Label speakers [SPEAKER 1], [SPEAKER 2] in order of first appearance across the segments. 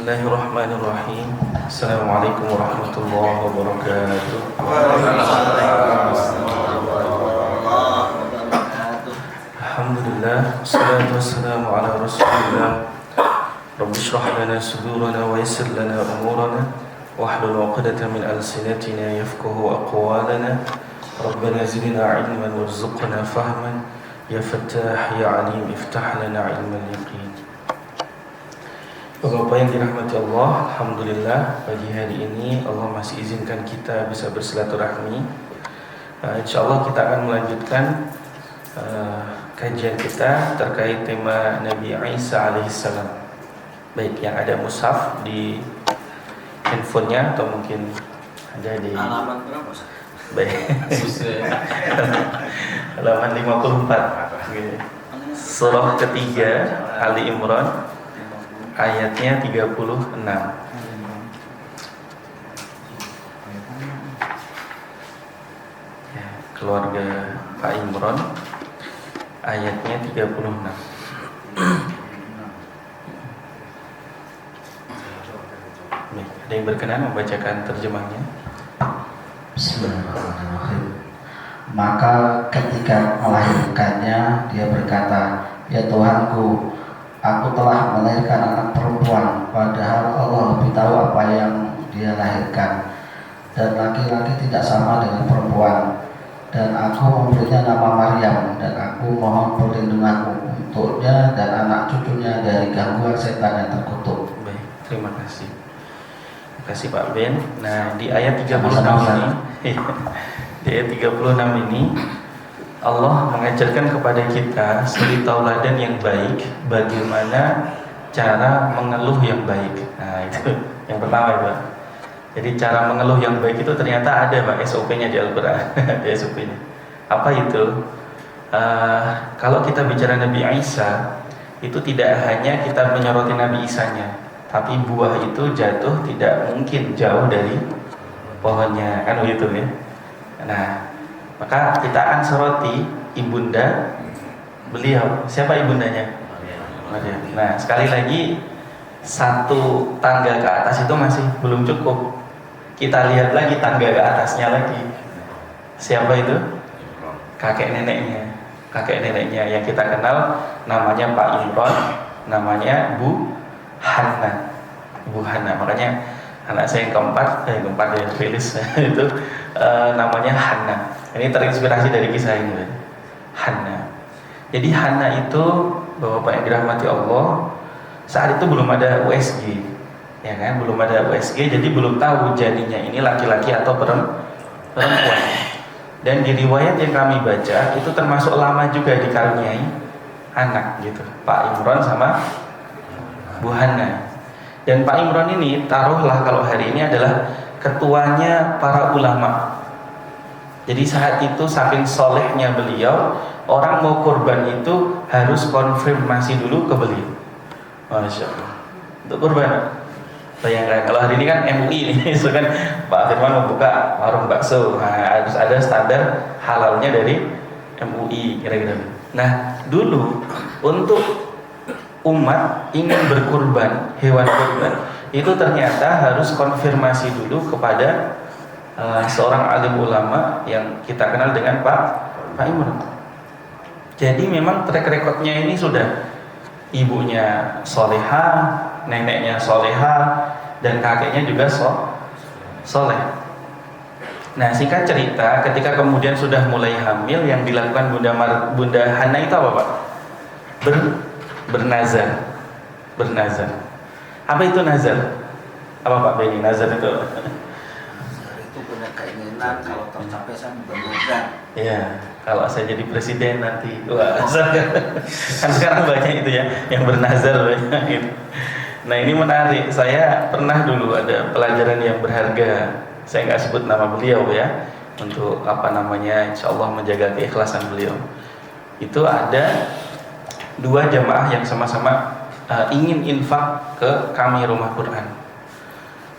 [SPEAKER 1] Bismillahirrahmanirrahim. Assalamualaikum warahmatullahi wabarakatuh. Alhamdulillah, wassalatu wassalamu ala rasulillah. Rabbi shrah lana sudurana wa yassir lana umurana wahlul 'uqdatam min alsinatina yafqahu aqwalana. Rabbana zidna 'ilman warzuqna fahman. Ya Fattah ya Alim iftah lana 'ilmal yaqin. Bapak-bapak yang dirahmati Allah, alhamdulillah pagi hari ini Allah masih izinkan kita bisa bersilaturahmi. InsyaAllah kita akan melanjutkan kajian kita terkait tema Nabi Isa alaihissalam. Baik, yang ada mushaf di handphonenya atau mungkin ada di
[SPEAKER 2] halaman berapa?
[SPEAKER 1] Baik. Halaman 54. Surah ketiga Ali Imran ayatnya 36. Ya, keluarga Pak Imran ayatnya 36. Ada yang berkenan membacakan terjemahnya?
[SPEAKER 3] Bismillahirrahmanirrahim. Maka ketika melahirkannya, dia berkata, "Ya Tuhanku, aku telah melahirkan anak perempuan, padahal Allah lebih tahu apa yang dia lahirkan. Dan laki-laki tidak sama dengan perempuan. Dan aku memberinya nama Maryam, dan aku mohon perlindunganmu untuknya dan anak cucunya dari gangguan setan yang terkutuk."
[SPEAKER 1] Baik, terima kasih. Terima kasih Pak Ben. Nah, di ayat 36 ini, di ayat 36 ini Allah mengajarkan kepada kita suri tauladan yang baik, bagaimana cara mengeluh yang baik. Nah, itu yang pertama ya Pak. Jadi cara mengeluh yang baik itu ternyata ada Pak SOP-nya di Al-Quran. Ada SOP-nya. Apa itu? Kalau kita bicara Nabi Isa, itu tidak hanya kita menyoroti Nabi Isanya, tapi buah itu jatuh tidak mungkin jauh dari pohonnya, kan begitu ya. Nah, maka kita akan soroti ibunda beliau. Siapa ibundanya? Maryam. Nah, sekali lagi satu tangga ke atas itu masih belum cukup. Kita lihat lagi tangga ke atasnya lagi. Siapa itu? Kakek neneknya. Kakek neneknya yang kita kenal namanya Pak Imran, namanya Bu Hanna. Bu Hanna. Makanya anak saya yang keempat ya Felis itu namanya Hanna. Ini terinspirasi dari kisah ini, Hanna. Jadi Hanna itu, Bapak yang dirahmati Allah, saat itu belum ada USG, ya kan? Belum ada USG, jadi belum tahu janinnya ini laki-laki atau perempuan. Dan di riwayat yang kami baca itu termasuk lama juga dikaruniai anak, gitu. Pak Imran sama Bu Hanna. Dan Pak Imran ini taruhlah kalau hari ini adalah ketuanya para ulama. Jadi saat itu saking solehnya beliau, orang mau kurban itu harus konfirmasi dulu ke beliau. Masya Allah. Untuk kurban, bayangkan kalau hari ini kan MUI nih, so kan Pak Firman membuka warung bakso, nah, harus ada standar halalnya dari MUI kira-kira. Nah dulu untuk umat ingin berkurban hewan kurban itu ternyata harus konfirmasi dulu kepada seorang alim ulama yang kita kenal dengan Pak Imran. Jadi memang track recordnya ini sudah ibunya soleha, neneknya soleha, dan kakeknya juga soleh. Nah singkat cerita, ketika kemudian sudah mulai hamil, yang dilakukan Bunda Hana itu apa Pak? Bernazar. Apa itu nazar? Apa Pak Beni nazar itu?
[SPEAKER 2] Itu punya keinginan kalau tercapai saya bernazar.
[SPEAKER 1] Iya, kalau saya jadi presiden nanti, wah, kan sekarang banyak itu ya, yang bernazar banyak gitu. Nah ini menarik, saya pernah dulu ada pelajaran yang berharga, saya nggak sebut nama beliau ya, untuk apa namanya, insya Allah menjaga keikhlasan beliau. Itu ada dua jamaah yang sama-sama ingin infak ke kami rumah Quran.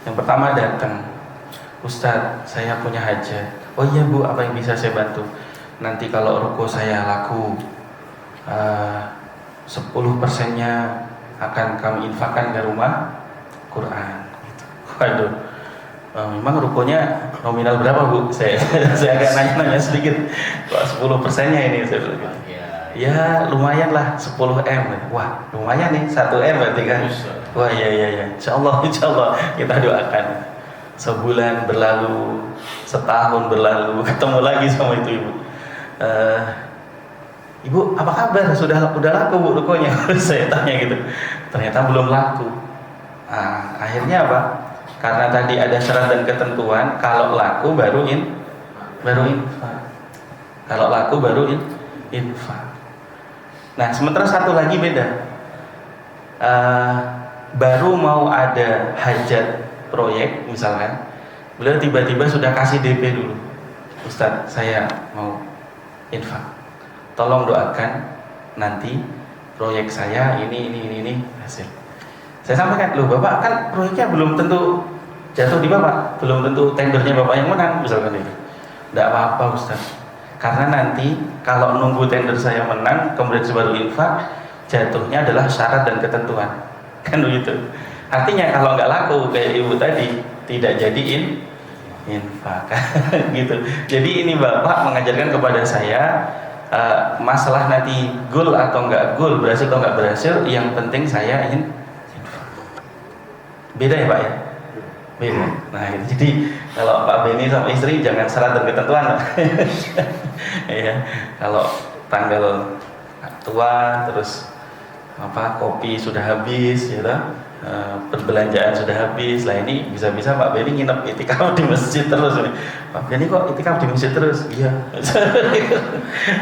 [SPEAKER 1] Yang pertama datang, Ustadz saya punya hajat. Oh iya Bu, apa yang bisa saya bantu? Nanti kalau ruko saya laku 10%-nya akan kami infakkan ke rumah Quran. Gitu. Waduh, memang rukonya nominal berapa Bu? Saya agak nanya-nanya sedikit. Kok 10%-nya ini? Saya bilang gitu. Ya lumayan lah 10 M. Wah lumayan nih 1 M berarti kan. Wah iya. Insya Allah kita doakan. Sebulan berlalu, setahun berlalu, ketemu lagi sama itu ibu. Ibu apa kabar? Udah laku Bu rukonya? Saya tanya gitu. Ternyata belum laku. Nah, akhirnya apa? Karena tadi ada syarat dan ketentuan, kalau laku baru infak. Kalau laku baru infak. Nah, sementara satu lagi beda. Baru mau ada hajat proyek misalkan, beliau tiba-tiba sudah kasih DP dulu. Ustadz, saya mau infak. Tolong doakan nanti proyek saya ini hasil. Saya sampaikan, loh Bapak kan proyeknya belum tentu jatuh di Bapak, belum tentu tendernya Bapak yang menang misalkan itu. Tidak apa-apa Ustadz. Karena nanti kalau nunggu tender saya menang kemudian baru infak, jatuhnya adalah syarat dan ketentuan, kan begitu. Artinya kalau nggak laku kayak ibu tadi, tidak jadi infak, gitu. Jadi ini Bapak mengajarkan kepada saya masalah nanti goal atau nggak goal, berhasil atau nggak berhasil, yang penting saya infak. Beda ya Pak ya? Beda. Nah itu. Jadi kalau Pak Beni sama istri jangan syarat dan ketentuan. Ya, kalau tanggal tua terus kopi sudah habis, gitu, perbelanjaan sudah habis. Lah ini bisa-bisa Pak Beni nginep itikaf di masjid terus. Pak Beni kok itikaf di masjid terus? Iya.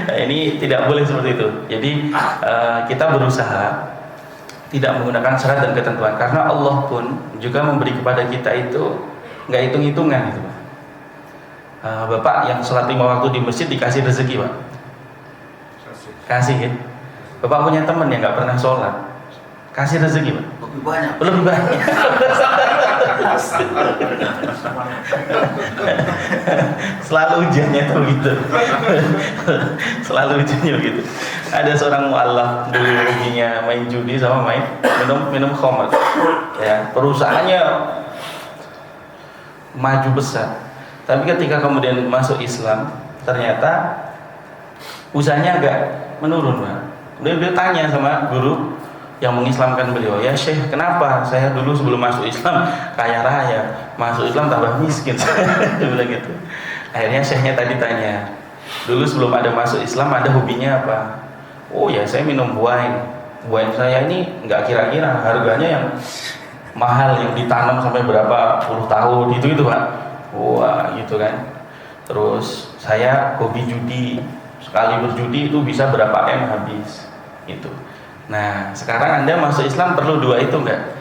[SPEAKER 1] Nah, ini tidak boleh seperti itu. Jadi kita berusaha tidak menggunakan syarat dan ketentuan, karena Allah pun juga memberi kepada kita itu nggak hitung-hitungan gitu Pak. Bapak yang sholat 5 waktu di masjid dikasih rezeki Pak? Kasih ya? Bapak punya teman yang nggak pernah sholat, kasih rezeki Pak? Lebih banyak. Selalu ujiannya itu begitu. Selalu ujiannya begitu. Ada seorang mu'alaf dulu hobinya main judi sama minum khamr. Ya, perusahaannya maju besar. Tapi ketika kemudian masuk Islam, ternyata usahanya agak menurun, Pak. Dia tanya sama guru yang mengislamkan beliau, ya Syekh, kenapa saya dulu sebelum masuk Islam kaya raya, masuk Islam tambah miskin? Dia bilang gitu. Akhirnya Syekhnya tadi tanya, dulu sebelum ada masuk Islam ada hobinya apa? Oh ya saya minum wine. Wine saya ini nggak kira-kira harganya yang mahal, yang ditanam sampai berapa puluh tahun itu Pak. Wah gitu kan. Terus saya hobi judi, sekali berjudi itu bisa berapa M habis itu. Nah sekarang Anda masuk Islam perlu dua itu enggak?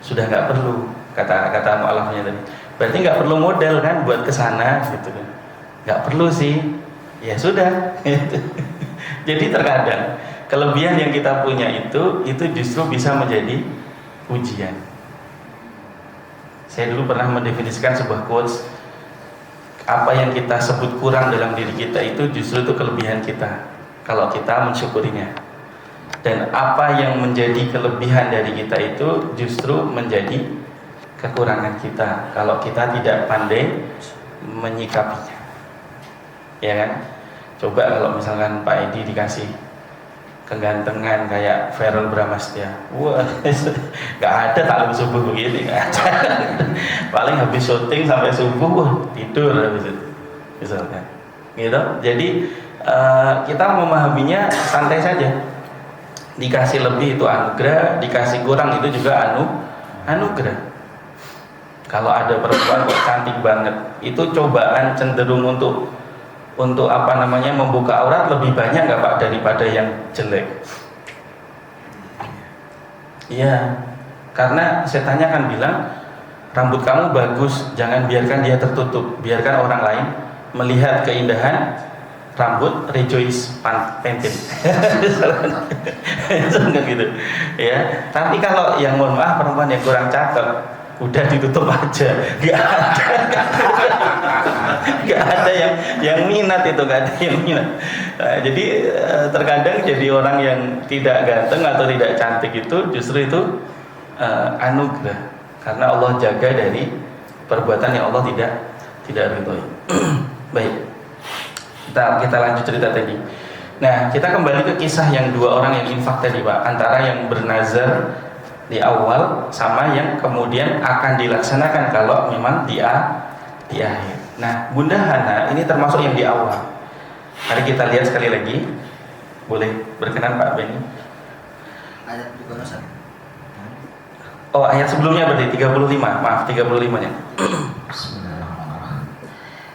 [SPEAKER 1] Sudah enggak perlu, kata mu'alafnya tadi. Berarti enggak perlu modal kan buat kesana gitu kan? Enggak perlu sih, ya sudah. Jadi terkadang kelebihan yang kita punya itu justru bisa menjadi ujian. Saya dulu pernah mendefinisikan sebuah quotes, apa yang kita sebut kurang dalam diri kita itu justru itu kelebihan kita kalau kita mensyukurinya. Dan apa yang menjadi kelebihan dari kita itu justru menjadi kekurangan kita kalau kita tidak pandai menyikapinya. Ya kan? Coba kalau misalkan Pak Edi dikasih kegantengan kayak Verrell Bramastya, wah, nggak ada taklim subuh begini, nggak ada. Paling habis syuting sampai subuh, wah, tidur habis itu, misalkan. Gitu. Jadi kita memahaminya santai saja. Dikasih lebih itu anugerah, dikasih kurang itu juga anugerah. Kalau ada perempuan kok cantik banget, itu cobaan cenderung untuk apa namanya membuka aurat lebih banyak nggak Pak daripada yang jelek? Iya, karena setannya kan bilang rambut kamu bagus, jangan biarkan dia tertutup, biarkan orang lain melihat keindahan rambut, rejoice pentin. Gitu ya. Tapi kalau yang mohon maaf perempuan yang kurang cakep, udah ditutup aja, nggak ada yang minat itu, nggak ada yang minat. Nah, jadi terkadang jadi orang yang tidak ganteng atau tidak cantik itu justru itu anugerah, karena Allah jaga dari perbuatan yang Allah tidak ridhoi. Baik, kita lanjut cerita tadi. Nah, kita kembali ke kisah yang dua orang yang infak tadi, Pak, antara yang bernazar di awal sama yang kemudian akan dilaksanakan kalau memang di akhir. Nah, Bunda Hana ini termasuk yang di awal. Mari kita lihat sekali lagi. Boleh berkenan Pak Beni?
[SPEAKER 2] Ayat juga Ustaz.
[SPEAKER 1] Oh, ayat sebelumnya berarti 35. Maaf, 35-nya.
[SPEAKER 3] Bismillahirrahmanirrahim.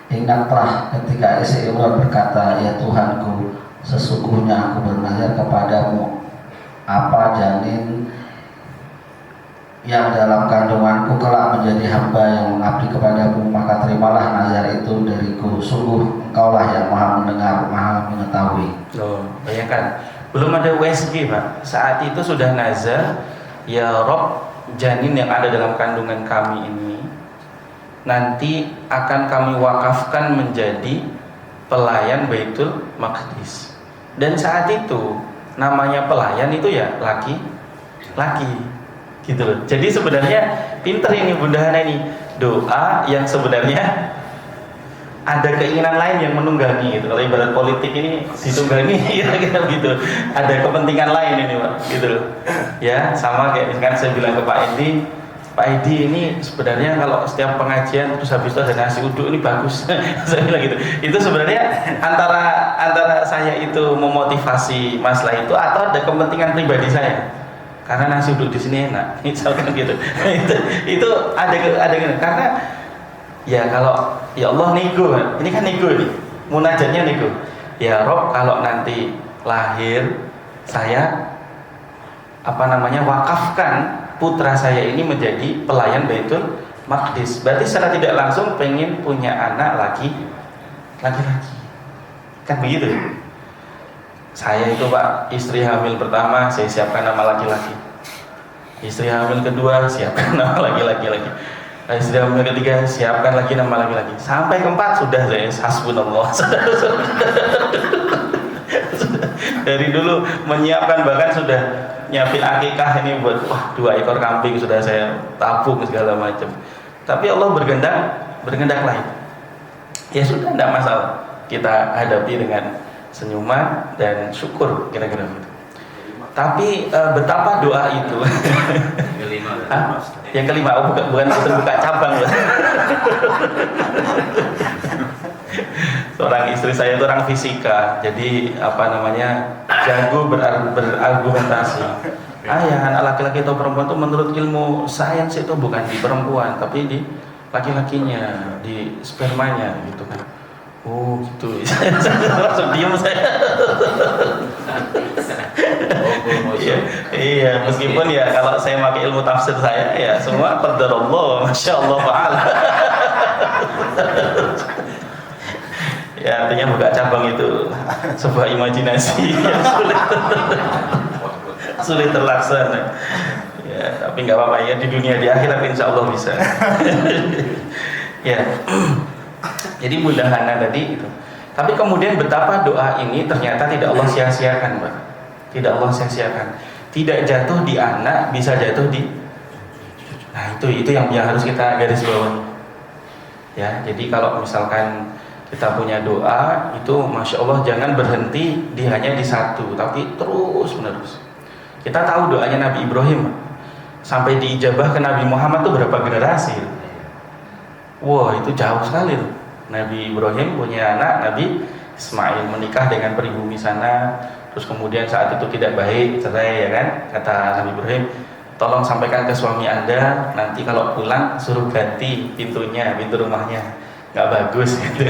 [SPEAKER 3] Ingatlah ketika istri Imran berkata, ya Tuhanku, sesungguhnya aku bernazar kepadamu, apa janin yang dalam kandunganku kelak menjadi hamba yang mengabdi kepadamu, maka terimalah nazar itu dariku. Sungguh engkaulah yang maha mendengar, maha mengetahui.
[SPEAKER 1] Loh, bayangkan, belum ada USG Pak. Saat itu sudah nazar, ya Rob, janin yang ada dalam kandungan kami ini nanti akan kami wakafkan menjadi pelayan Baitul Maqdis. Dan saat itu namanya pelayan itu ya laki-laki gitu loh. Jadi sebenarnya pinter ini Bunda Hana ini, doa yang sebenarnya ada keinginan lain yang menunggangi gitu. Kalau ibarat politik ini ditunggangi kira-kira gitu. Ada kepentingan lain ini Pak, gitu loh. Ya, sama kayak misalkan saya bilang ke Pak Edi ini sebenarnya kalau setiap pengajian terus habis itu ada nasi uduk ini bagus. Saya bilang gitu. Itu sebenarnya antara saya itu memotivasi masalah itu atau ada kepentingan pribadi saya. Karena nasi uduk di sini enak, misalkan gitu. itu ada karena ya kalau ya Allah nego, ini kan nego nih, munajatnya nego. Ya Rob, kalau nanti lahir saya wakafkan putra saya ini menjadi pelayan Baitul Maqdis. Berarti secara tidak langsung pengen punya anak laki-laki. Kan begitu ya? Saya itu Pak, istri hamil pertama saya siapkan nama laki-laki. Istri hamil kedua siapkan nama laki-laki lagi. Istri hamil ketiga siapkan lagi nama laki-laki. Sampai keempat sudah saya hasbunallah. Dari dulu menyiapkan, bahkan sudah nyiapin akikah ini buat 2 ekor kambing sudah saya tabung segala macam. Tapi Allah berkehendak lain. Ya sudah, tidak masalah. Kita hadapi dengan senyuman dan syukur, kira-kira gitu. Tapi betapa doa itu. Yang kelima, bukan buka cabang loh. Seorang istri saya itu orang fisika, jadi jago berargumentasi. Anak laki-laki atau perempuan itu menurut ilmu sains itu bukan di perempuan, tapi di laki-lakinya, di spermanya gitu kan. Oh gitu. Langsung diam saya. Iya, meskipun ya kalau saya pakai ilmu tafsir saya ya semua qadarullah, masyaallah fa'ala. Ya artinya buka cabang itu sebuah imajinasi yang sulit terlaksana. Ya, tapi nggak apa-apa ya, di dunia di akhirat insya Allah bisa. Ya. Jadi Bunda Hana tadi itu. Tapi kemudian betapa doa ini ternyata tidak Allah sia-siakan, Pak. Tidak Allah sia-siakan. Tidak jatuh di anak, bisa jatuh di. Nah itu yang harus kita garis bawahi. Ya, jadi kalau misalkan kita punya doa itu, masya Allah, jangan berhenti hanya di satu, tapi terus menerus. Kita tahu doanya Nabi Ibrahim sampai diijabah ke Nabi Muhammad itu berapa generasi? Wah, itu jauh sekali tuh. Nabi Ibrahim punya anak Nabi Ismail, menikah dengan pribumi sana, terus kemudian saat itu tidak baik, cerai ya kan? Kata Nabi Ibrahim, tolong sampaikan ke suami Anda, nanti kalau pulang suruh ganti pintu rumahnya. Nggak bagus gitu,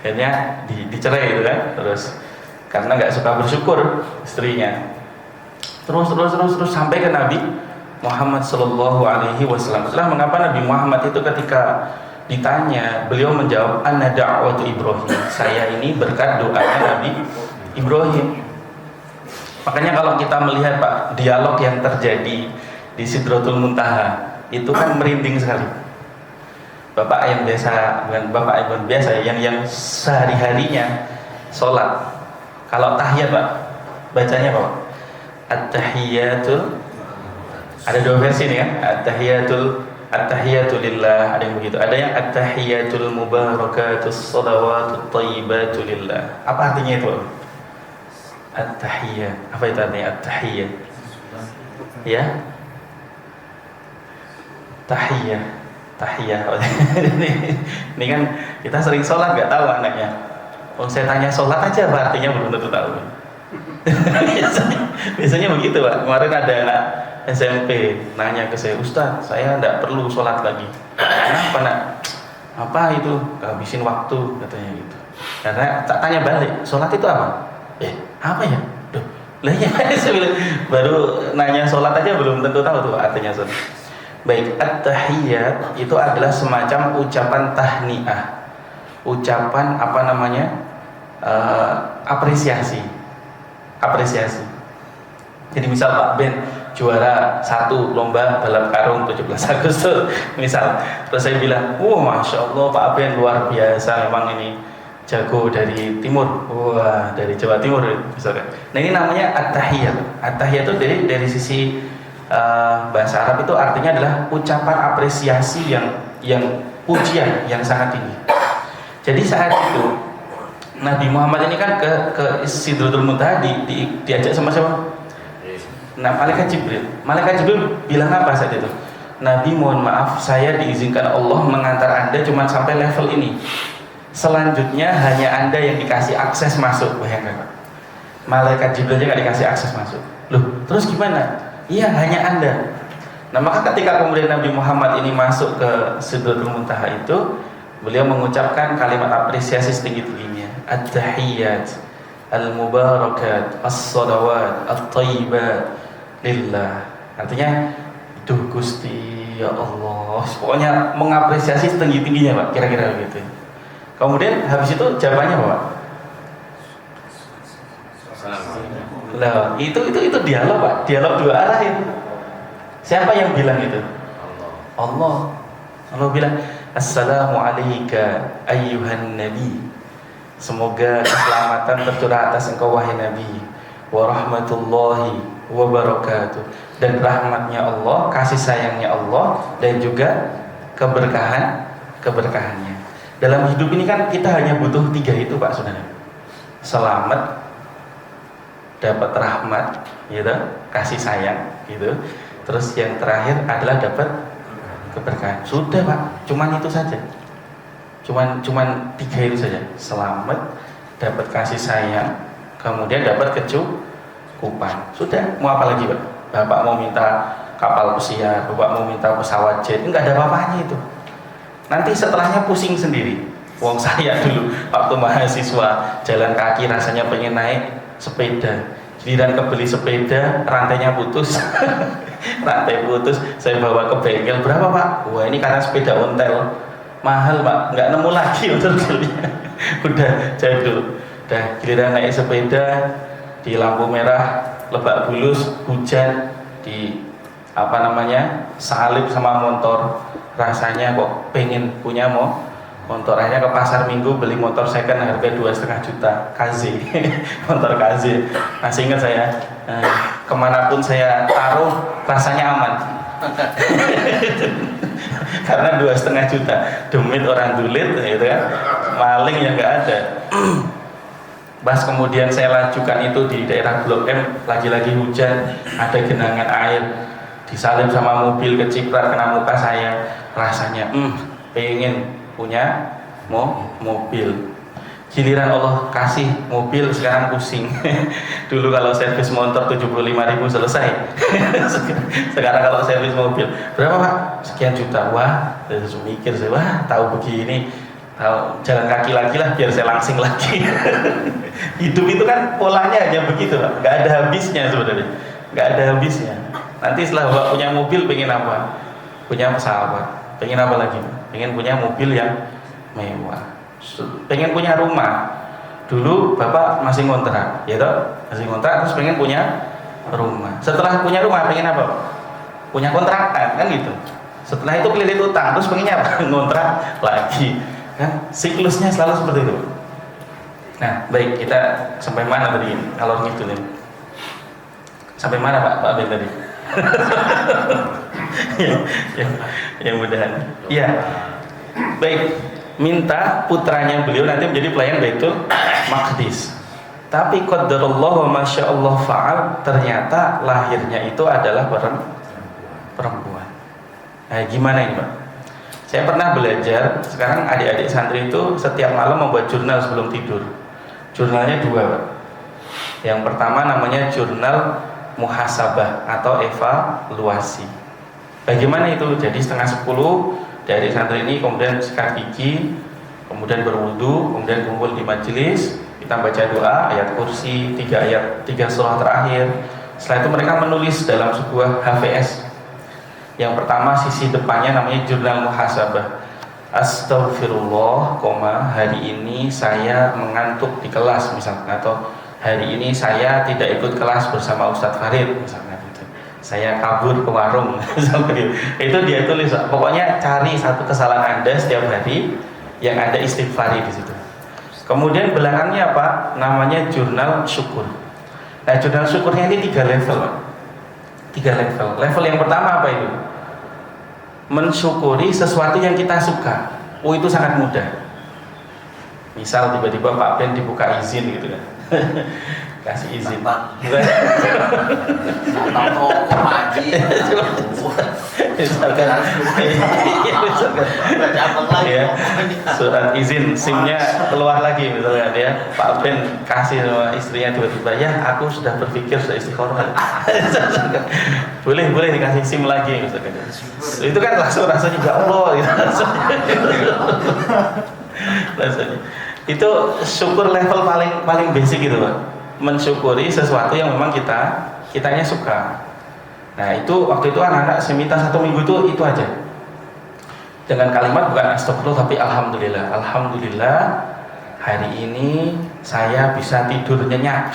[SPEAKER 1] akhirnya dicerai gitu kan, terus karena nggak suka bersyukur istrinya, terus sampai ke Nabi Muhammad Sallallahu Alaihi Wasallam. Setelah mengapa Nabi Muhammad itu ketika ditanya, beliau menjawab, Ana da'watu Ibrahim, saya ini berkat doanya Nabi Ibrahim. Makanya kalau kita melihat Pak, dialog yang terjadi di Sidratul Muntaha itu kan merinding sekali. Bapak yang biasa, bukan bapak yang biasa, yang sehari-harinya sholat, kalau tahiyat Pak, bacanya apa? At-tahiyatul, ada 2 versi nih kan, At-tahiyatu lillah, ada yang begitu. Ada yang at-tahiyatul mubarakatus shalawatut thayyibatu lillah. Apa artinya itu? At-tahiyat. Apa itu artinya at-tahiyat? Ya. Tahiyah. Tahiyah. Ini kan kita sering sholat nggak tahu anaknya. Oh, saya tanya sholat aja apa artinya belum tentu tahu. biasanya begitu Pak. Kemarin ada anak SMP nanya ke saya, Ustaz, saya tidak perlu sholat lagi. Kenapa nak? Apa itu? Kehabisin waktu katanya gitu. Karena tak tanya balik, sholat itu apa? Apa ya? Duh, lah ya, saya bilang, baru nanya sholat aja belum tentu tahu tuh artinya sholat. Baik, at-tahiyyat itu adalah semacam ucapan tahniah, ucapan apa namanya, apresiasi. Jadi misal Pak Ben juara 1 lomba balap karung 17 Agustus misal, terus saya bilang, Masya Allah Pak Ben luar biasa, memang ini jago dari timur, dari Jawa Timur misalkan. Nah ini namanya at-tahiyyat. At-tahiyyat itu dari sisi bahasa Arab itu artinya adalah ucapan apresiasi yang pujian yang sangat tinggi. Jadi saat itu Nabi Muhammad ini kan ke Sidratul Muntaha diajak sama siapa? Nah, Malaikat Jibril bilang apa saat itu? Nabi, mohon maaf, saya diizinkan Allah mengantar Anda cuma sampai level ini. Selanjutnya hanya Anda yang dikasih akses masuk. Bayangkan Pak, Malaikat Jibril aja nggak dikasih akses masuk. Loh, terus gimana? Iya, hanya Anda. Nah, maka ketika kemudian Nabi Muhammad ini masuk ke Sidratul Muntaha itu, beliau mengucapkan kalimat apresiasi setinggi-tingginya. At-tahiyyat al-mubarakat as-salawat at-thayyibat lillah. Artinya, duh Gusti ya Allah, pokoknya mengapresiasi setinggi-tingginya Pak, kira-kira begitu. Kemudian habis itu jawabannya apa Pak? Lah, itu dialog Pak, dialog dua arah itu. Siapa yang bilang itu? Allah. Allah bilang, Assalamu alayka ayyuhan nabi. Semoga keselamatan tercurah atas engkau wahai Nabi, wa rahmatullahi wa barakatuh, dan rahmatnya Allah, kasih sayangnya Allah, dan juga keberkahannya. Dalam hidup ini kan kita hanya butuh 3 itu Pak Saudara. Selamat, dapat rahmat, gitu, kasih sayang, gitu. Terus yang terakhir adalah dapat keberkahan. Sudah Pak, cuman itu saja. Cuman 3 itu saja. Selamat, dapat kasih sayang, kemudian dapat kecukupan. Sudah, mau apa lagi Pak? Bapak mau minta kapal pesiar, Bapak mau minta pesawat jet, enggak ada apa-apanya itu. Nanti setelahnya pusing sendiri. Wong saya dulu waktu mahasiswa jalan kaki rasanya pengen naik sepeda. Giliran kebeli sepeda, rantainya putus. Rantai putus, saya bawa ke bengkel. Berapa Pak? Wah, ini karena sepeda ontel. Mahal Pak, nggak nemu lagi ontel-ontelnya. Udah jauh dulu. Udah giliran naik sepeda di lampu merah Lebak Bulus, hujan, di apa namanya, salib sama motor. Rasanya kok pengen punya motor, akhirnya ke pasar Minggu beli motor second harga 2,5 juta KZ. Motor KZ. Masih ingat saya, kemanapun saya taruh rasanya aman. Karena 2,5 juta, demit orang dulit, gitu kan, maling yang nggak ada. Pas kemudian saya lajukan itu di daerah Blok M, lagi-lagi hujan, ada genangan air, disalib sama mobil, keciprat kena muka saya. Rasanya pengen punya mobil. Giliran Allah kasih mobil, sekarang pusing. Dulu kalau servis motor 75.000 selesai. Sekarang kalau servis mobil berapa Pak? Sekian juta. Wah, terus mikir saya, wah tahu begini, tahu jalan kaki lagi lah biar saya langsing lagi. Hidup itu kan polanya hanya begitu Pak, nggak ada habisnya sebenarnya, nggak ada habisnya. Nanti setelah Bapak punya mobil pengen apa? Punya pesawat, pengen apa lagi? Pengen punya mobil yang mewah, pengen punya rumah. Dulu Bapak masih ngontrak, ya toh? Masih ngontrak, terus pengen punya rumah. Setelah punya rumah pengen apa? Punya kontrakan, kan gitu. Setelah itu kelilit utang, terus pengennya apa? Ngontrak lagi. Kan siklusnya selalu seperti itu. Nah, baik, kita sampai mana tadi? Kalau ngitulin sampai mana Pak Ben tadi? Ya mudahan. Iya. Baik, minta putranya beliau nanti menjadi pelayan Baitul Maqdis. Tapi qadarullah wa masyaallah fa'al, ternyata lahirnya itu adalah perempuan. Nah, gimana ini, Pak? Saya pernah belajar, sekarang adik-adik santri itu setiap malam membuat jurnal sebelum tidur. Jurnalnya dua, Pak. Yang pertama namanya jurnal muhasabah atau evaluasi. Bagaimana itu? Jadi 9:30 dari santri ini kemudian sikat gigi, kemudian berwudu, kemudian kumpul di majelis, kita baca doa, ayat kursi, 3 surah terakhir. Setelah itu mereka menulis dalam sebuah HVS. Yang pertama sisi depannya namanya jurnal muhasabah. Astagfirullah, hari ini saya mengantuk di kelas misalnya, atau hari ini saya tidak ikut kelas bersama Ustadz Farid misalnya gitu. Saya kabur ke warung misalnya. Itu dia tulis. Pokoknya cari satu kesalahan Anda setiap hari yang ada istighfari di situ. Kemudian belakangnya apa? Namanya jurnal syukur. Nah, jurnal syukurnya ini 3 level, Pak. 3 level. Level yang pertama apa itu? Mensyukuri sesuatu yang kita suka. Oh, itu sangat mudah. Misal tiba-tiba Pak Ben dibuka izin gitu kan. Kasih izin.
[SPEAKER 2] Atau kok haji.
[SPEAKER 1] Misalkan ya, surat izin SIM-nya keluar lagi misalnya dia, Pak Ben kasih sama istrinya tiba-tiba, ya aku sudah berpikir sudah istiqoroh. boleh dikasih SIM lagi misalkan. Itu kan langsung rasanya ya Allah gitu. Rasanya itu syukur level paling basic gitu, Pak. Mensyukuri sesuatu yang memang kitanya suka. Nah, itu waktu itu anak-anak saya minta 1 minggu itu aja. Dengan kalimat bukan astagfirullah tapi alhamdulillah hari ini saya bisa tidur nyenyak.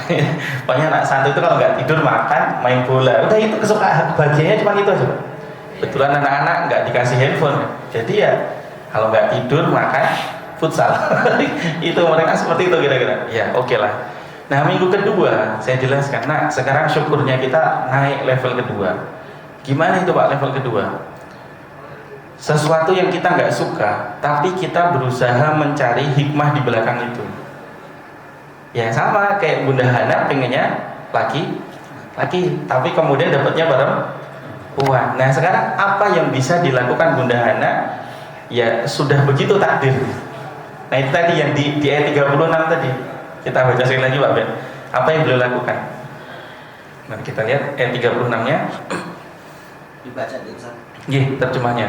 [SPEAKER 1] Pokoknya anak santri itu kalau nggak tidur makan, main bola. Udah itu kesukaan bagiannya cuma itu aja. Betulan anak-anak nggak dikasih handphone. Jadi ya kalau nggak tidur makan futsal. Itu mereka seperti itu kira-kira. Ya, oke lah. Nah, minggu kedua saya jelaskan. Nah, sekarang syukurnya kita naik level kedua. Gimana itu, Pak, level kedua? Sesuatu yang kita nggak suka, tapi kita berusaha mencari hikmah di belakang itu. Ya sama kayak Bunda Hana pengennya laki, tapi kemudian dapatnya perempuan. Nah, sekarang apa yang bisa dilakukan Bunda Hana? Ya sudah begitu takdir. Nah, itu tadi yang di ayat 36 tadi. Kita baca sekali lagi, Pak Ben. Apa yang beliau lakukan? Mari kita lihat ayat 36-nya.
[SPEAKER 2] Dibaca di Ustaz.
[SPEAKER 1] Nggih, terjemahnya.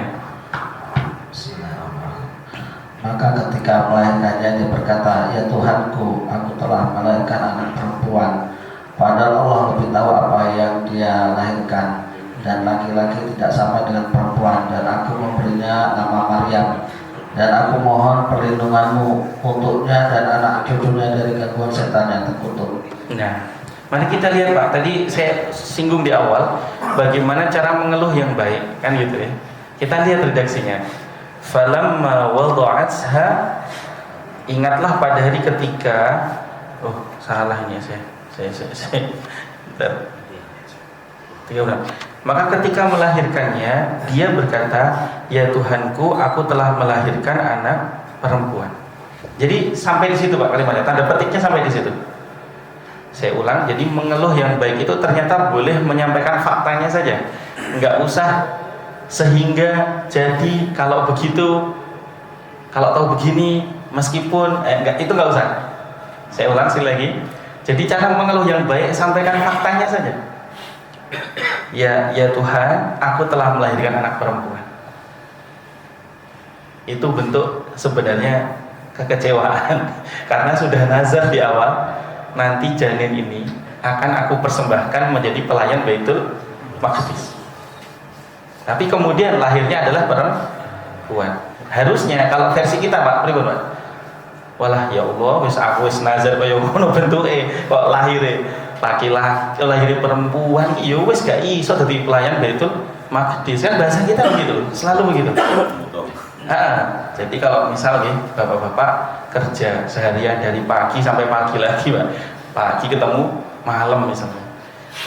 [SPEAKER 3] Maka ketika melahirkannya dia berkata, ya Tuhanku, aku telah melahirkan anak perempuan. Padahal Allah lebih tahu apa yang dia lahirkan. Dan laki-laki tidak sama dengan perempuan. Dan aku memberinya nama Maryam. Dan aku mohon perlindunganmu untuknya dan anak cucunya dari gangguan setan yang terkutuk. Nah, mari kita lihat, Pak. Tadi saya singgung di awal bagaimana cara mengeluh yang baik, kan gitu ya. Kita lihat redaksinya. Falamma wada'atha, ingatlah pada hari ketika, oh salah ini ya saya. Bentar. 36. Maka ketika melahirkannya, dia berkata, ya Tuhanku, aku telah melahirkan anak perempuan. Jadi sampai di situ, Pak, kalimatnya, tanda petiknya sampai di situ. Saya ulang, jadi mengeluh yang baik itu ternyata boleh menyampaikan faktanya saja, nggak usah sehingga jadi kalau begitu, kalau tahu begini, meskipun itu nggak usah. Saya ulang sekali lagi. Jadi cara mengeluh yang baik, sampaikan faktanya saja. Ya Tuhan, aku telah melahirkan anak perempuan. Itu bentuk sebenarnya kekecewaan karena sudah nazar di awal, nanti janin ini akan aku persembahkan menjadi pelayan Baitul Maqdis. Tapi kemudian lahirnya adalah perempuan. Harusnya kalau versi kita, Pak, pripun, Pak? Walah ya Allah, wis aku wis nazar kaya ngono bentuke, kok lahire laki-laki, lahir perempuan, ya wis gak iso dadi pelayan Baitul Maqdis. Kan bahasa kita begitu, selalu begitu. Jadi kalau misal nih bapak-bapak kerja seharian dari pagi sampai pagi lagi, Pak. Pagi ketemu malam misalnya.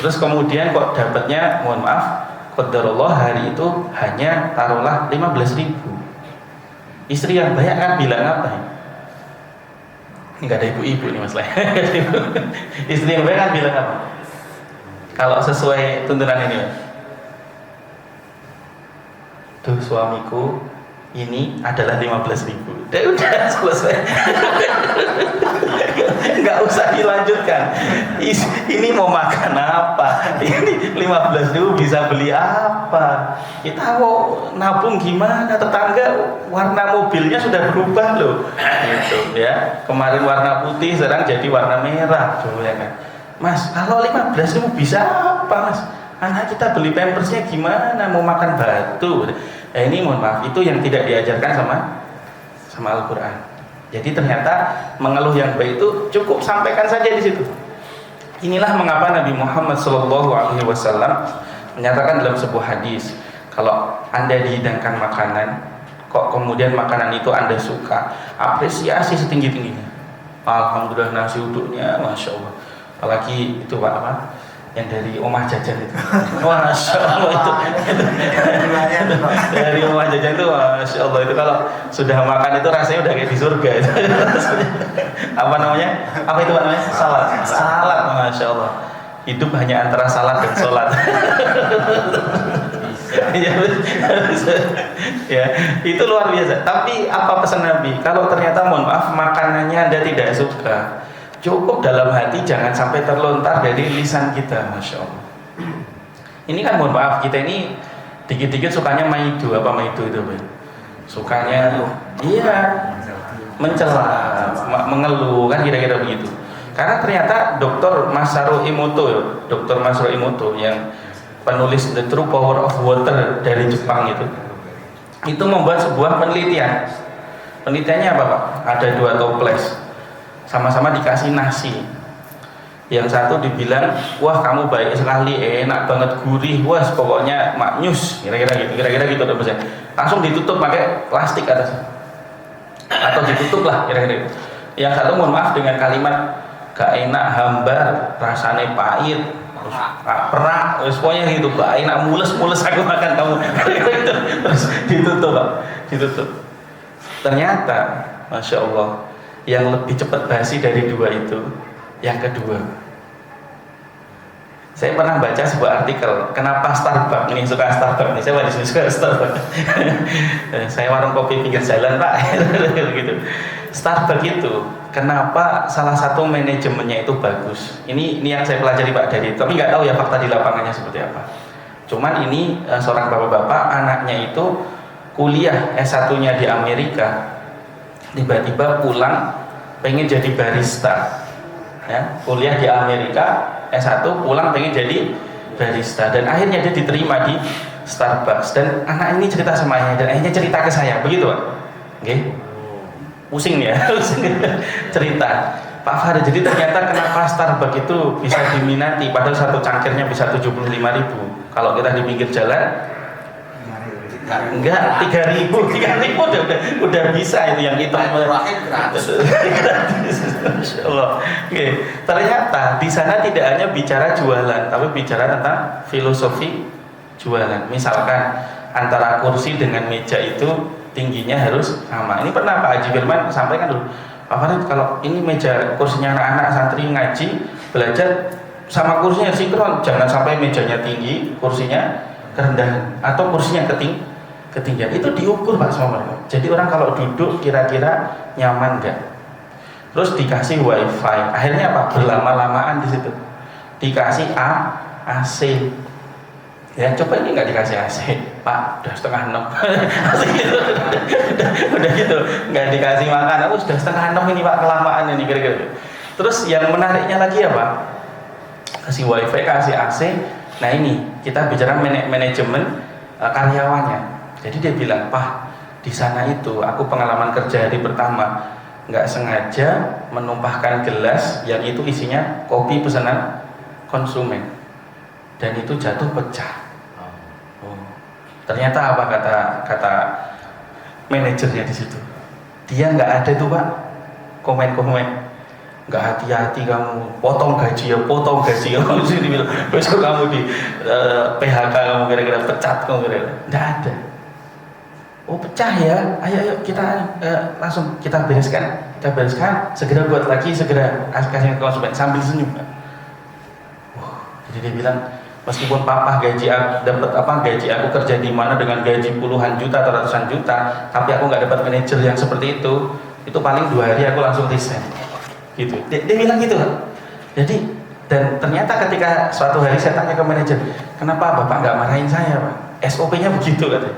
[SPEAKER 1] Terus kemudian kok dapatnya, mohon maaf, qadarullah hari itu hanya taruhlah 15.000. Istri yang banyak kan bilang apa ya? Enggak ada ibu-ibu nih Mas. Istri yang banyak kan bilang apa? Kalau sesuai tuntunan ini, tuh suamiku ini adalah 15.000. Udah selesai. Nggak usah dilanjutkan. Ini mau makan apa? Ini 15.000 bisa beli apa? Kita mau nabung gimana? Tetangga warna mobilnya sudah berubah loh. Gitu ya. Kemarin warna putih, sekarang jadi warna merah. Coba ya kan. Mas, kalau 15.000 bisa apa Mas? Anak kita beli pampersnya gimana? Mau makan batu? Ini mohon maaf, itu yang tidak diajarkan sama Al-Quran. Jadi ternyata mengeluh yang baik itu cukup sampaikan saja di situ. Inilah mengapa Nabi Muhammad SAW menyatakan dalam sebuah hadis, kalau Anda dihidangkan makanan, kok kemudian makanan itu Anda suka, apresiasi setinggi-tingginya. Alhamdulillah nasi uduknya, masya Allah. Apalagi itu apa? Yang dari Omah Jajan itu, masya Allah itu dari Omah Jajan itu, masya Allah itu kalau sudah makan itu rasanya udah kayak di surga itu. Apa namanya? Apa itu namanya? Salat, masya Allah. Hidup hanya antara salat dan sholat. Ya, itu luar biasa. Tapi apa pesan Nabi? Kalau ternyata mohon maaf makanannya Anda tidak suka, cukup dalam hati, jangan sampai terlontar dari lisan kita, masya Allah. Ini kan mohon maaf, kita ini dikit-dikit sukanya maidu, apa maidu itu, Bang? Sukanya, iya, mencela, mengeluh, kan kira-kira begitu. Karena ternyata Dr. Masaru Emoto yang penulis The True Power of Water dari Jepang itu membuat sebuah penelitian. Penelitiannya apa Pak? Ada 2 toples. Sama-sama dikasih nasi. Yang satu dibilang, wah kamu baik sekali, enak banget, gurih, wah pokoknya maknyus, kira-kira gitu langsung ditutup pakai plastik atas, atau ditutup lah kira-kira. Yang satu mohon maaf dengan kalimat gak enak, hambar, rasanya pahit, perak, pokoknya gitu, gak enak, mules aku makan kamu. Terus ditutup Pak, ditutup. Ternyata, masya Allah, yang lebih cepat basi dari 2 itu yang kedua. Saya pernah baca sebuah artikel, kenapa Starbucks, ini suka Starbucks nih, saya wajib suka Starbucks. Saya warung kopi pinggir jalan Pak. Gitu. Starbucks itu kenapa salah satu manajemennya itu bagus. Ini yang saya pelajari Pak dari, tapi nggak tahu ya fakta di lapangannya seperti apa. Cuman ini seorang bapak-bapak, anaknya itu kuliah S1-nya di Amerika, tiba-tiba pulang pengen jadi barista, ya, kuliah di Amerika S1 pulang pengen jadi barista, dan akhirnya dia diterima di Starbucks. Dan anak ini cerita sama ayahnya, dan ayahnya cerita ke saya begitu Pak. Oke, pusing nih ya. Cerita Pak Farid, jadi ternyata kenapa Starbucks itu bisa diminati, padahal satu cangkirnya bisa 75.000, kalau kita di pinggir jalan enggak 3.000 udah bisa itu yang kita gratis. Masya Allah. Oke. Ternyata di sana tidak hanya bicara jualan, tapi bicara tentang filosofi jualan. Misalkan antara kursi dengan meja itu tingginya harus sama. Ini pernah Pak Haji Firman sampaikan dulu, Pak Farid, kalau ini meja kursinya anak-anak santri ngaji belajar sama kursinya sinkron, jangan sampai mejanya tinggi, kursinya kerendahan, atau kursinya ketinggian. Itu diukur Pak sama mereka. Jadi orang kalau duduk kira-kira nyaman nggak? Terus dikasih wifi. Akhirnya apa? Berlama-lamaan di situ. Dikasih AC. Ya coba ini nggak dikasih AC, Pak, udah 5:30. udah gitu, nggak dikasih makan. Aku sudah 5:30 ini Pak, kelamaan ini kira-kira. Terus yang menariknya lagi apa? Kasih wifi, kasih AC. Nah ini kita bicara manajemen karyawannya. Jadi dia bilang, Pak, di sana itu aku pengalaman kerja hari pertama nggak sengaja menumpahkan gelas yang itu isinya kopi pesanan konsumen, dan itu jatuh pecah. Ternyata apa kata manajernya di situ? Dia nggak ada tuh Pak komen-komen. nggak hati-hati kamu, potong gaji kamu sini bilang besok kamu di PHK, kamu kira-kira pecat, kamu kira-kira nggak ada. Oh pecah ya, ayo kita langsung kita bereskan, segera buat lagi, segera kasih ke konsumen sambil senyum. Jadi dia bilang, meskipun papa gaji aku kerja di mana dengan gaji puluhan juta atau ratusan juta, tapi aku nggak dapat manajer yang seperti itu paling 2 hari aku langsung resign. Gitu. Dia bilang gitu kan. Jadi dan ternyata ketika suatu hari saya tanya ke manajer, kenapa bapak nggak marahin saya pak? SOP-nya begitu katanya.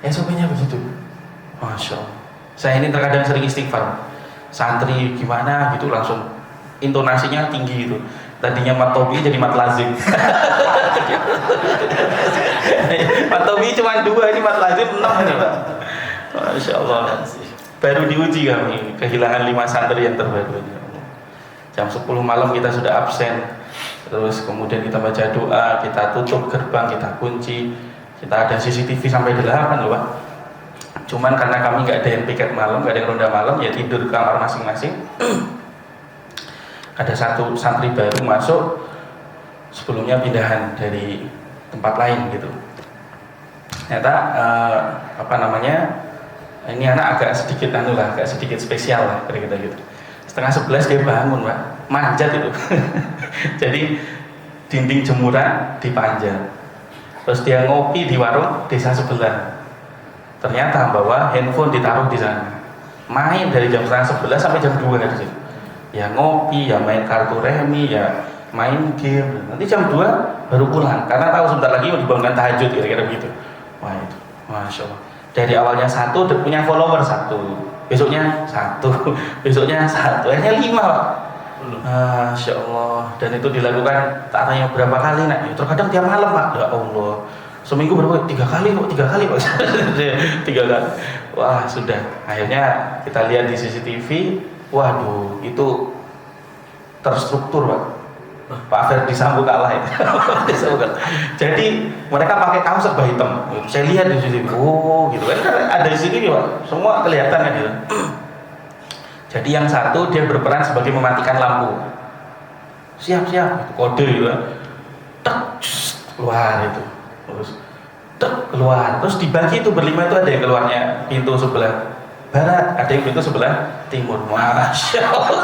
[SPEAKER 1] SOP-nya begitu. Masya Allah. Saya ini terkadang sering istighfar. Santri gimana gitu langsung intonasinya tinggi gitu. Tadinya mat tobi jadi mat lazim. Mat tobi cuma 2, ini mat lazim 6 ini pak. Masya Allah. Baru diuji kami kehilangan 5 santri yang terbaru ini. Jam 10 malam kita sudah absen, terus kemudian kita baca doa, kita tutup gerbang, kita kunci, kita ada CCTV sampai 8 loh pak. Cuman karena kami nggak ada yang piket malam, nggak ada yang ronda malam, ya tidur di kamar masing-masing. Ada satu santri baru masuk, sebelumnya pindahan dari tempat lain gitu. Ternyata ini anak agak sedikit agak sedikit spesial lah kira-kira gitu. 10:30 dia bangun pak, manjat itu. Jadi dinding jemuran dipanjat, terus dia ngopi di warung desa sebelah. Ternyata bawa handphone ditaruh di sana, main dari jam 10:30 sampai jam 2 di situ. Ya ngopi, ya main kartu remi, ya main game. Nanti jam 2 baru pulang, karena tahu sebentar lagi mau dibangunkan tahajud kira-kira begitu. Wah itu, masya Allah. Dari awalnya 1, punya follower 1. Besoknya 1, besoknya 1, akhirnya 5 pak. Masya Allah. Dan itu dilakukan tak tanya berapa kali nak, terkadang tiap malam pak. Ya Allah, seminggu berapa? 3 kali kok, 3 kali pak. 3 kali. Wah sudah, akhirnya kita lihat di CCTV. Waduh, itu terstruktur pak. Pak Ferdi Sambo kalah itu. Jadi mereka pakai kaos serba hitam. Saya lihat di sini, oh gitu kan ada di sini pak, semua kelihatan kan gitu. Jadi yang satu dia berperan sebagai mematikan lampu. Siap, itu kode gitu kan. Tek, keluar itu, terus tek, keluar. Terus dibagi itu berlima, itu ada yang keluarnya pintu sebelah barat, ada yang pintu sebelah timur. Masya Allah.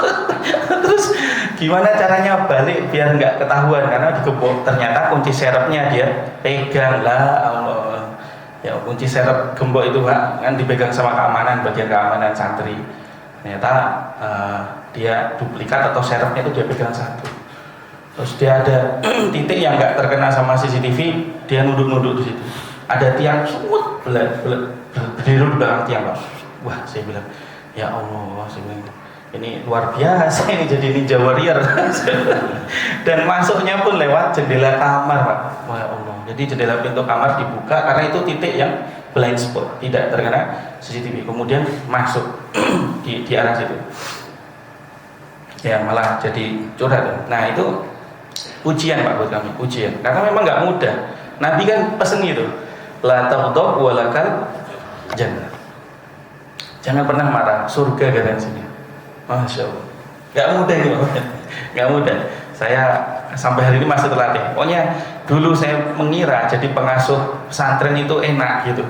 [SPEAKER 1] Terus gimana caranya balik biar nggak ketahuan, karena digembok, ternyata kunci serepnya dia pegang. Lah Allah, ya kunci serep gembok itu pak kan dipegang sama keamanan, bagian keamanan santri. Ternyata dia duplikat atau serepnya itu dia pegang 1. Terus dia ada titik yang nggak terkena sama CCTV, dia nunduk di situ. Ada tiang semut berdiri di belakang tiang pak. Wah saya bilang, ya Allah, saya bilang ini luar biasa, ini jadi ninja warrior. Dan masuknya pun lewat jendela kamar pak. Wah Allah, jadi jendela pintu kamar dibuka karena itu titik yang blind spot, tidak terkena CCTV. Kemudian masuk di arah situ, ya malah jadi curhat. Nah itu ujian pak buat kami, ujian, karena memang nggak mudah. Nabi kan pesen gitu, la taghdab walakal jannah, jangan pernah marah, surga garansinya. Masya Allah, nggak mudah ini pak, nggak mudah. Saya sampai hari ini masih terlatih. Pokoknya dulu saya mengira jadi pengasuh pesantren itu enak gitu,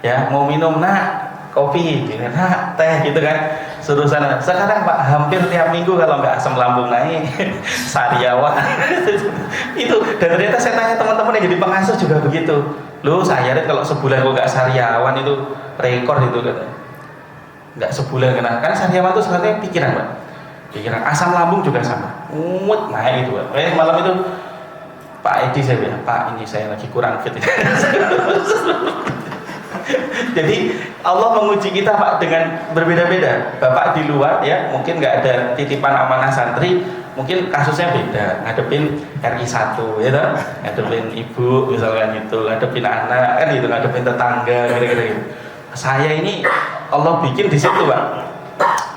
[SPEAKER 1] ya mau minum nak kopi, nak teh gitu kan, suruh sana. Sekarang pak hampir tiap minggu kalau nggak asam lambung naik, sariawan. Itu. Dan ternyata saya tanya teman-teman yang jadi pengasuh juga begitu. Loh saya lihat kalau sebulan kok nggak sariawan itu rekor itu katanya. Nggak sebulan kena, kan sariawan itu sebenarnya pikiran pak, pikiran. Asam lambung juga sama, naik itu pak. Malam itu Pak Edi saya bilang, Pak ini saya lagi kurang fit. Jadi Allah menguji kita pak dengan berbeda-beda. Bapak di luar ya mungkin nggak ada titipan amanah santri, mungkin kasusnya beda, ngadepin RI 1 ya kan, ngadepin ibu misalkan gitu, ngadepin anak kan gitu, ngadepin tetangga kira-kira gitu. Saya ini Allah bikin di situ pak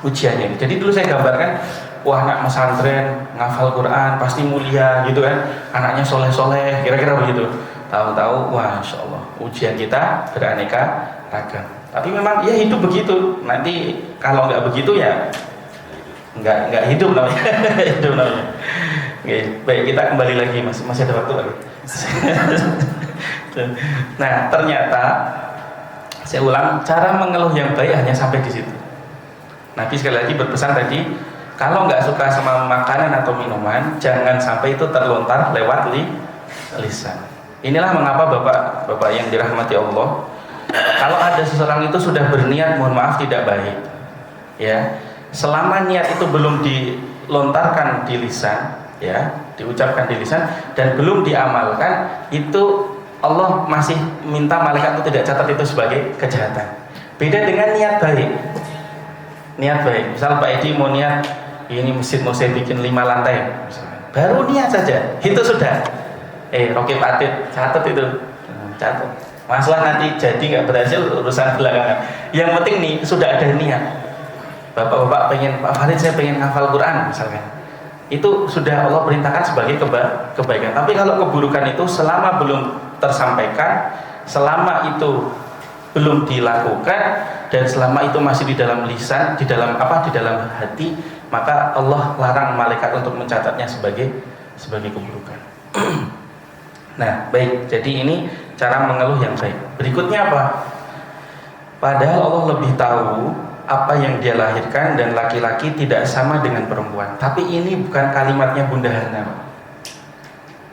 [SPEAKER 1] ujiannya. Jadi dulu saya gambarkan, wah anak pesantren ngafal Quran pasti mulia gitu kan, anaknya soleh-soleh kira-kira begitu. Tahu-tahu, wah insya Allah ujian kita beraneka ragam. Tapi memang ya hidup begitu. Nanti kalau nggak begitu ya nggak hidup namanya. Hidup namanya. Oke, baik, kita kembali lagi, masih ada waktu lagi. Nah, ternyata saya ulang, cara mengeluh yang baik hanya sampai di situ. Nabi sekali lagi berpesan tadi, kalau nggak suka sama makanan atau minuman, jangan sampai itu terlontar lewat lisan. Inilah mengapa bapak yang dirahmati Allah, kalau ada seseorang itu sudah berniat, mohon maaf, tidak baik, ya, selama niat itu belum dilontarkan di lisan, ya, diucapkan di lisan dan belum diamalkan, itu Allah masih minta malaikat itu tidak catat itu sebagai kejahatan. Beda dengan niat baik. Niat baik, misal Pak Edi mau niat ini masjid mau saya bikin 5 lantai misalnya. Baru niat saja itu sudah Rokib Atid catat itu, catat. Masalah nanti jadi nggak berhasil urusan belakangan. Yang penting nih sudah ada niat. Bapak-bapak pengen, Pak Farid saya pengen hafal Quran misalkan, itu sudah Allah perintahkan sebagai kebaikan. Tapi kalau keburukan itu selama belum tersampaikan, selama itu belum dilakukan, dan selama itu masih di dalam lisan, di dalam hati, maka Allah larang malaikat untuk mencatatnya sebagai keburukan. Nah, baik. Jadi ini cara mengeluh yang baik. Berikutnya apa? Padahal Allah lebih tahu apa yang dia lahirkan, dan laki-laki tidak sama dengan perempuan. Tapi ini bukan kalimatnya Bunda Hana.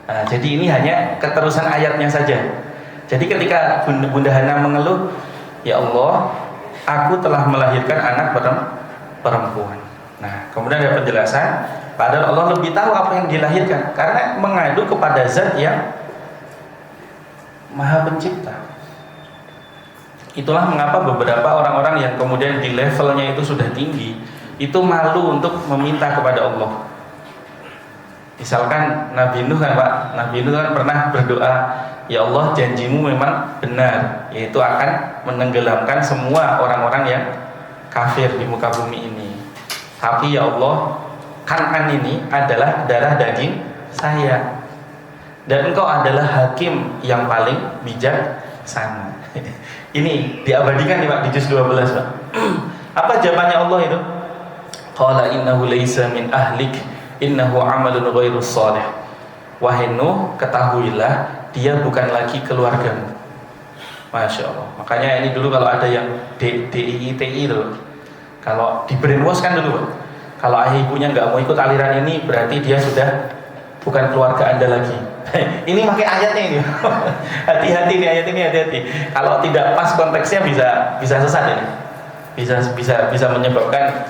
[SPEAKER 1] Nah, jadi ini hanya keterusan ayatnya saja. Jadi ketika Bunda Hana mengeluh, ya Allah, aku telah melahirkan anak perempuan. Nah, kemudian ada penjelasan, padahal Allah lebih tahu apa yang dilahirkan, karena mengadu kepada zat yang Maha Pencipta. Itulah mengapa beberapa orang-orang yang kemudian di levelnya itu sudah tinggi, itu malu untuk meminta kepada Allah. Misalkan Nabi Nuh kan Pak, Nabi Nuh kan pernah berdoa, ya Allah, janjimu memang benar, yaitu akan menenggelamkan semua orang-orang yang kafir di muka bumi ini. Tapi ya Allah, Kan'an ini adalah darah daging saya, dan engkau adalah hakim yang paling bijaksana. Ini diabadikan nih Pak di juz 12 Pak. Apa jawabannya Allah itu? Qala innahu laysa min ahlik, innahu amalun ghairu shalih. Wahai Nuh, ketahuilah dia bukan lagi keluargamu. Masya Allah. Makanya ini dulu kalau ada yang DIITI itu, kalau di brainwash kan dulu Pak, kalau ayah ibunya nggak mau ikut aliran ini, berarti dia sudah bukan keluarga Anda lagi. Ini pakai ayatnya ini. Hati-hati nih ayat ini, hati-hati. Kalau tidak pas konteksnya bisa sesat ini. Bisa menyebabkan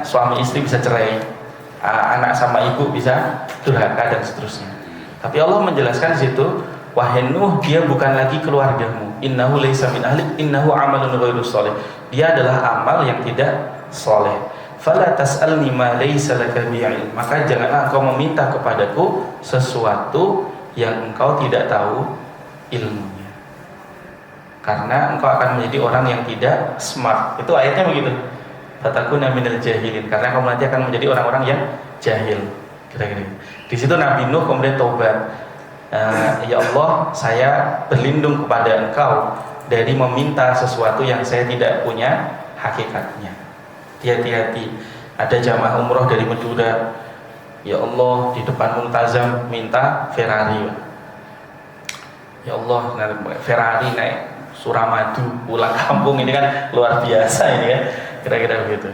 [SPEAKER 1] suami istri bisa cerai, anak sama ibu bisa durhaka dan seterusnya. Tapi Allah menjelaskan di situ, wahai Nuh, dia bukan lagi keluargamu. Innahu laysa min ahlik, innahu amalun ghairu shalih. Dia adalah amal yang tidak saleh. Fala tas'alni ma laysa laka bi'ilm. Maka janganlah engkau meminta kepadaku sesuatu yang engkau tidak tahu ilmunya, karena engkau akan menjadi orang yang tidak smart. Itu ayatnya begitu. Fatakuna minal jahilin, karena kamu nanti akan menjadi orang-orang yang jahil. Kira-kira di situ Nabi Nuh kemudian taubat. Ya Allah, saya berlindung kepada engkau dari meminta sesuatu yang saya tidak punya hakikatnya. Hati-hati, ada jamaah umroh dari Madura, ya Allah, di depan Multazam minta Ferrari. Ya Allah, Ferrari naik Suramadu pulang kampung, ini kan luar biasa ini kan, kira-kira begitu.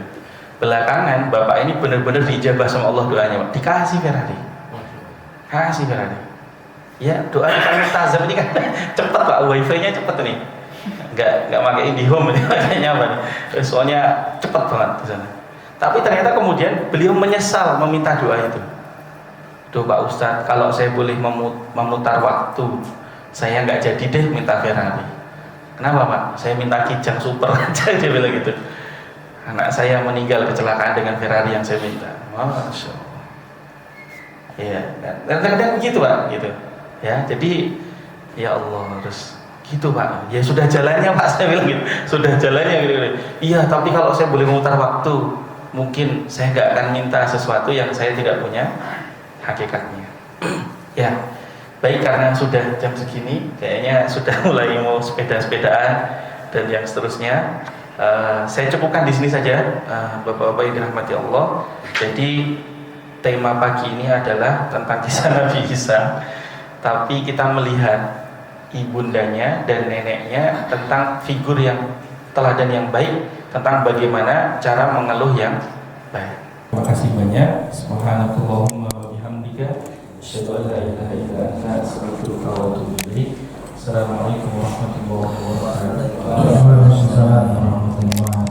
[SPEAKER 1] Belakangan bapak ini benar-benar diijabah sama Allah doanya, dikasih Ferrari, kasih Ferrari. Ya, doa di Multazam ini kan cepat Pak, wifi-nya cepat nih. Nggak pakai IndiHome ini, makanya apa nih? Soalnya cepat banget di sana. Tapi ternyata kemudian beliau menyesal meminta doa itu. Duh Pak Ustadz, kalau saya boleh memutar waktu, saya nggak jadi deh minta Ferrari. Kenapa Pak? Saya minta Kijang Super aja, dia bilang gitu. Anak saya meninggal kecelakaan dengan Ferrari yang saya minta. Masya Allah. Ya, kadang-kadang begitu Pak, gitu. Ya, jadi ya Allah, terus gitu Pak, ya sudah jalannya Pak, saya bilang gitu, sudah jalannya gitu. Iya, tapi kalau saya boleh memutar waktu, mungkin saya nggak akan minta sesuatu yang saya tidak punya hakikatnya. Ya, baik, karena sudah jam segini, kayaknya sudah mulai mau sepeda-sepedaan dan yang seterusnya. Saya cukupkan di sini saja, Bapak-bapak yang dirahmati Allah. Jadi tema pagi ini adalah tentang kisah Nabi Isa, tapi kita melihat ibundanya dan neneknya tentang figur yang teladan yang baik, tentang bagaimana cara mengeluh yang baik. Terima kasih banyak. Subhanakallahumma wa bihamdika, asyhadu an la ilaha illa anta, astaghfiruka wa atubu ilaik. Assalamualaikum warahmatullahi wabarakatuh.
[SPEAKER 3] Waalaikumsalam warahmatullahi wabarakatuh.